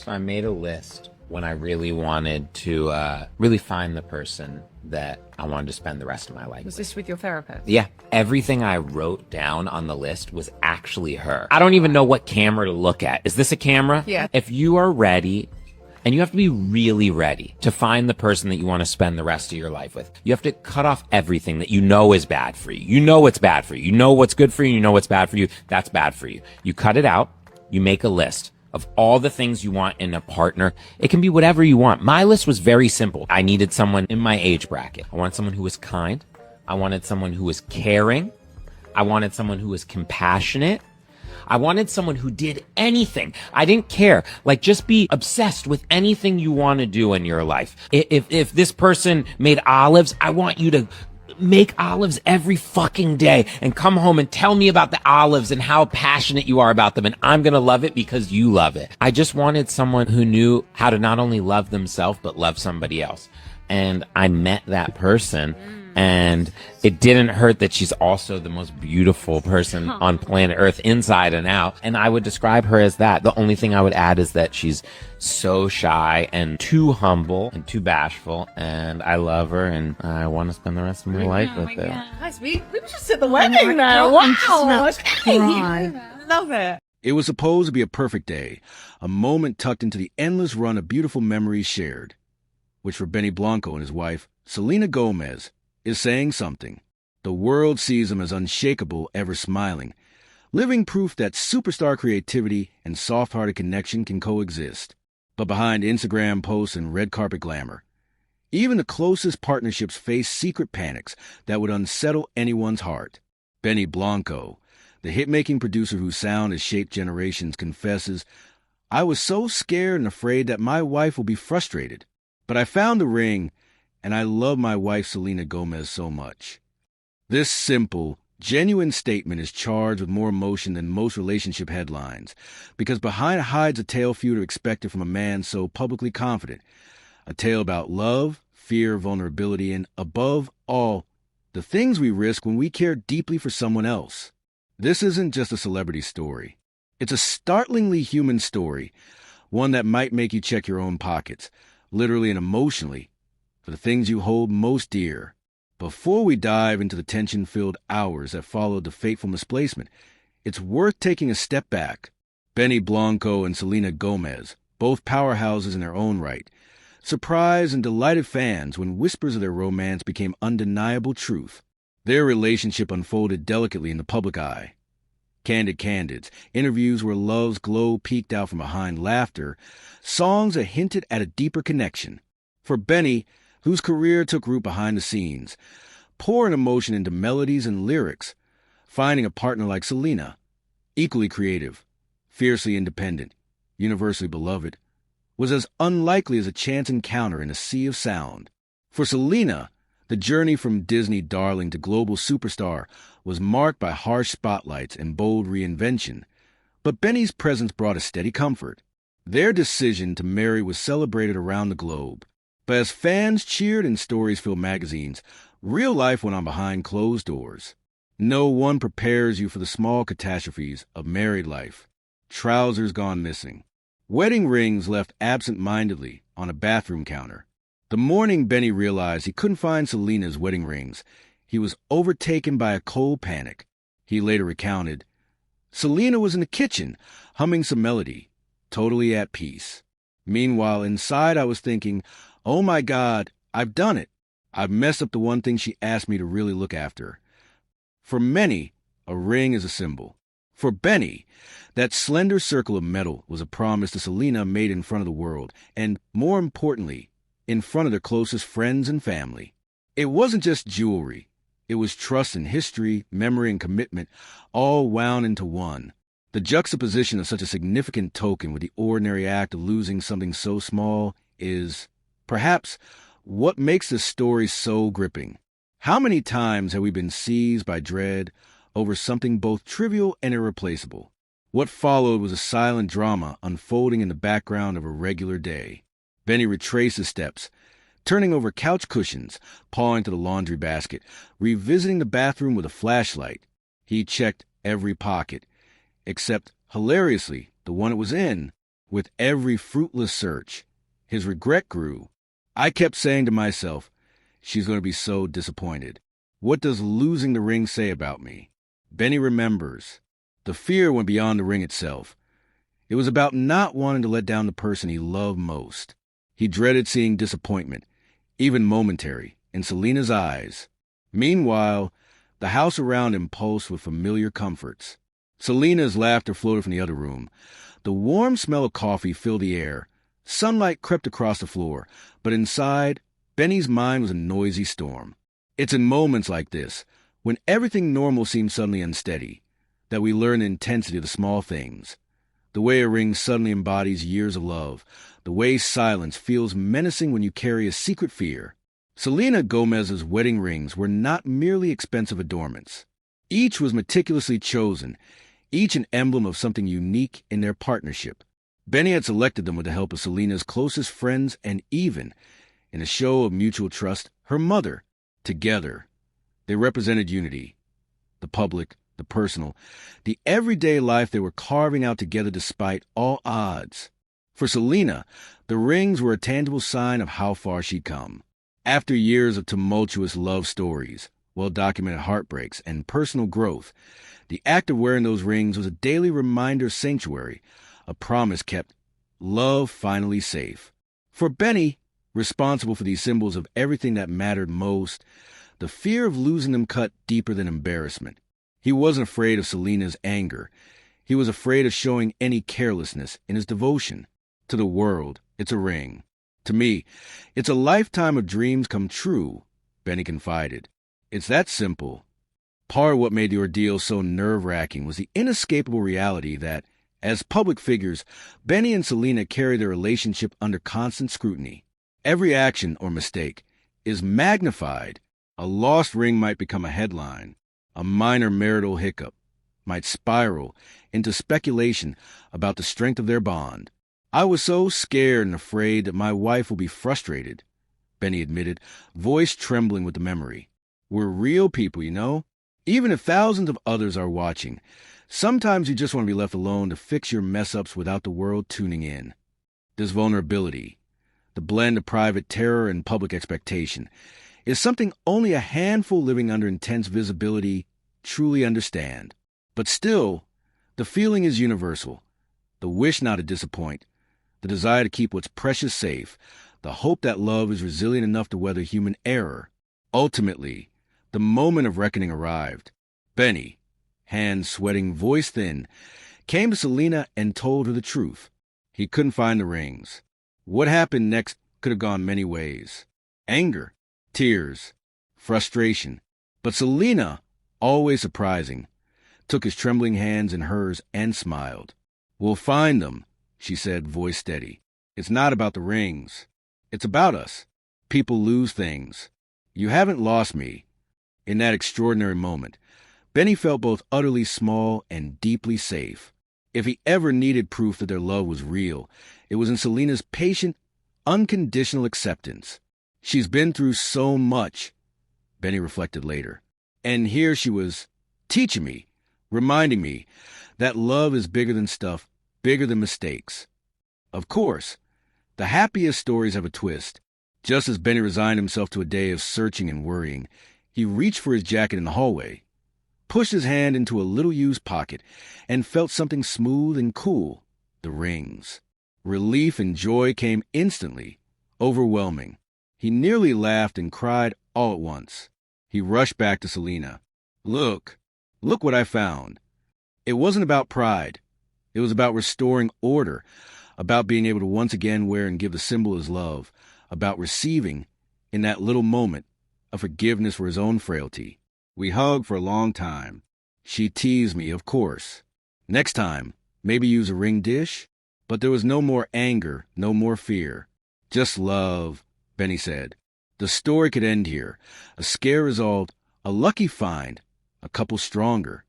So I made a list when I really wanted to really find the person that I wanted to spend the rest of my life Was with. this with your therapist? Yeah. Everything I wrote down on the list was actually her. I don't even know what camera to look at. Is this a camera? Yeah. If you are ready, and you have to be really ready to find the person that you want to spend the rest of your life with, you have to cut off everything that you know is bad for you. You know it's bad for you. You know what's good for you. You know what's bad for you. That's bad for you. You cut it out. You make a list of all the things you want in a partner. It can be whatever you want. My list was very simple. I needed someone in my age bracket. I wanted someone who was kind. I wanted someone who was caring. I wanted someone who was compassionate. I wanted someone who did anything. I didn't care. Like, just be obsessed with anything you want to do in your life. If this person made olives, I want you to make olives every fucking day and come home and tell me about the olives and how passionate you are about them. And I'm going to love it because you love it. I just wanted someone who knew how to not only love themselves, but love somebody else. And I met that person. And it didn't hurt that she's also the most beautiful person on planet Earth, inside and out. And I would describe her as that. The only thing I would add is that she's so shy and too humble and too bashful. And I love her, and I want to spend the rest of my life with her. Guys, we were just at the wedding now. Wow. Love it. It was supposed to be a perfect day, a moment tucked into the endless run of beautiful memories shared, which for Benny Blanco and his wife, Selena Gomez, is saying something. The world sees him as unshakable, ever smiling, living proof that superstar creativity and soft-hearted connection can coexist. But behind Instagram posts and red carpet glamour, even the closest partnerships face secret panics that would unsettle anyone's heart. Benny Blanco, the hit-making producer whose sound has shaped generations, confesses, "I was so scared and afraid that my wife will be frustrated. But I found the ring, and I love my wife Selena Gomez so much." This simple, genuine statement is charged with more emotion than most relationship headlines, because behind it hides a tale few are expected from a man so publicly confident. A tale about love, fear, vulnerability, and, above all, the things we risk when we care deeply for someone else. This isn't just a celebrity story. It's a startlingly human story, one that might make you check your own pockets, literally and emotionally, for the things you hold most dear. Before we dive into the tension-filled hours that followed the fateful misplacement, it's worth taking a step back. Benny Blanco and Selena Gomez, both powerhouses in their own right, surprised and delighted fans when whispers of their romance became undeniable truth. Their relationship unfolded delicately in the public eye. Candid candids, interviews where love's glow peeked out from behind laughter, songs that hinted at a deeper connection. For Benny, whose career took root behind the scenes, pouring emotion into melodies and lyrics, finding a partner like Selena, equally creative, fiercely independent, universally beloved, was as unlikely as a chance encounter in a sea of sound. For Selena, the journey from Disney darling to global superstar was marked by harsh spotlights and bold reinvention, but Benny's presence brought a steady comfort. Their decision to marry was celebrated around the globe. But as fans cheered and stories filled magazines, real life went on behind closed doors. No one prepares you for the small catastrophes of married life. Trousers gone missing. Wedding rings left absent-mindedly on a bathroom counter. The morning Benny realized he couldn't find Selena's wedding rings, he was overtaken by a cold panic. He later recounted, "Selena was in the kitchen, humming some melody, totally at peace. Meanwhile, inside I was thinking, oh my God, I've done it. I've messed up the one thing she asked me to really look after." For many, a ring is a symbol. For Benny, that slender circle of metal was a promise to Selena made in front of the world, and more importantly, in front of their closest friends and family. It wasn't just jewelry. It was trust and history, memory and commitment, all wound into one. The juxtaposition of such a significant token with the ordinary act of losing something so small is, perhaps, what makes this story so gripping. How many times have we been seized by dread over something both trivial and irreplaceable? What followed was a silent drama unfolding in the background of a regular day. Benny retraced his steps, turning over couch cushions, pawing to the laundry basket, revisiting the bathroom with a flashlight. He checked every pocket, except, hilariously, the one it was in, With every fruitless search, his regret grew. I kept saying to myself, she's going to be so disappointed. What does losing the ring say about me? Benny remembers. The fear went beyond the ring itself. It was about not wanting to let down the person he loved most. He dreaded seeing disappointment, even momentary, in Selena's eyes. Meanwhile, the house around him pulsed with familiar comforts. Selena's laughter floated from the other room. The warm smell of coffee filled the air. Sunlight crept across the floor, but inside, Benny's mind was a noisy storm. It's in moments like this, when everything normal seems suddenly unsteady, that we learn the intensity of the small things. The way a ring suddenly embodies years of love. The way silence feels menacing when you carry a secret fear. Selena Gomez's wedding rings were not merely expensive adornments. Each was meticulously chosen, each an emblem of something unique in their partnership. Benny had selected them with the help of Selena's closest friends and even, in a show of mutual trust, her mother. Together, they represented unity. The public, the personal, the everyday life they were carving out together despite all odds. For Selena, the rings were a tangible sign of how far she'd come. After years of tumultuous love stories, well-documented heartbreaks, and personal growth, the act of wearing those rings was a daily reminder of sanctuary, a promise kept, love finally safe. For Benny, responsible for these symbols of everything that mattered most, the fear of losing them cut deeper than embarrassment. He wasn't afraid of Selena's anger. He was afraid of showing any carelessness in his devotion. To the world, it's a ring. To me, it's a lifetime of dreams come true, Benny confided. It's that simple. Part of what made the ordeal so nerve-wracking was the inescapable reality that, as public figures, Benny and Selena carry their relationship under constant scrutiny. Every action or mistake is magnified. A lost ring might become a headline. A minor marital hiccup might spiral into speculation about the strength of their bond. I was so scared and afraid that my wife will be frustrated, Benny admitted, voice trembling with the memory. We're real people, you know? Even if thousands of others are watching, sometimes you just want to be left alone to fix your mess-ups without the world tuning in. This vulnerability, the blend of private terror and public expectation, is something only a handful living under intense visibility truly understand. But still, the feeling is universal. The wish not to disappoint, the desire to keep what's precious safe, the hope that love is resilient enough to weather human error. Ultimately, the moment of reckoning arrived. Benny, hands sweating, voice thin, came to Selena and told her the truth. He couldn't find the rings. What happened next could have gone many ways. Anger, tears, frustration. But Selena, always surprising, took his trembling hands in hers and smiled. We'll find them, she said, voice steady. It's not about the rings. It's about us. People lose things. You haven't lost me. In that extraordinary moment, Benny felt both utterly small and deeply safe. If he ever needed proof that their love was real, it was in Selena's patient, unconditional acceptance. She's been through so much, Benny reflected later. And here she was, teaching me, reminding me that love is bigger than stuff, bigger than mistakes. Of course, the happiest stories have a twist. Just as Benny resigned himself to a day of searching and worrying, he reached for his jacket in the hallway, pushed his hand into a little-used pocket, and felt something smooth and cool, the rings. Relief and joy came instantly, overwhelming. He nearly laughed and cried all at once. He rushed back to Selena. Look what I found. It wasn't about pride. It was about restoring order, about being able to once again wear and give the symbol his love, about receiving, in that little moment, a forgiveness for his own frailty. We hugged for a long time. She teased me, of course. Next time, maybe use a ring dish? But there was no more anger, no more fear. Just love, Benny said. The story could end here. A scare resolved, a lucky find, a couple stronger.